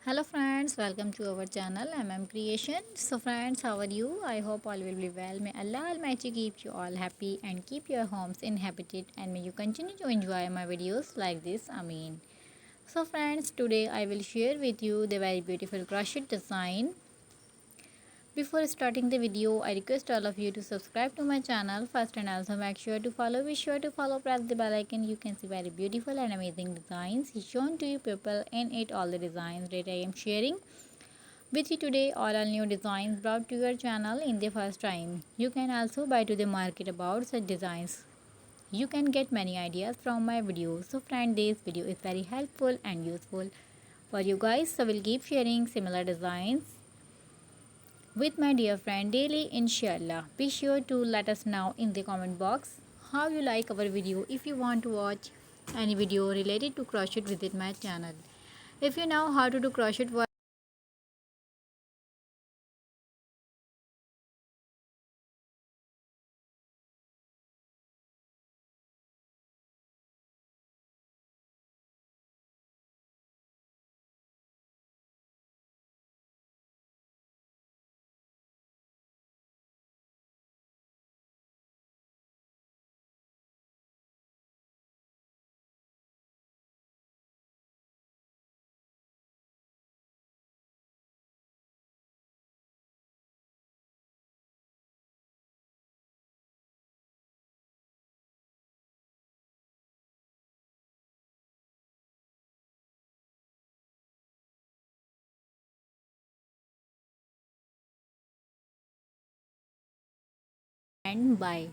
Hello friends, welcome to our channel MM Creation. So friends, how are you? I hope all will be well. May Allah Almighty keep you all happy and keep your homes inhabited, and may you continue to enjoy my videos like this. Ameen. So friends, today I will share with you the very beautiful crochet design. Before starting the video, I request all of you to subscribe to my channel first, and also make sure to follow. Be sure to follow, press the bell icon. You can see very beautiful and amazing designs shown to you people in it. All the designs that I am sharing with you today are all new designs brought to your channel in the first time. You can also buy to the market about such designs. You can get many ideas from my videos. So friend, this video is very helpful and useful for you guys. So we'll keep sharing similar designs with my dear friend daily, inshallah. Be sure to let us know in the comment box how you like our video. If you want to watch any video related to crochet, visit my channel. If you know how to do crochet work and bye.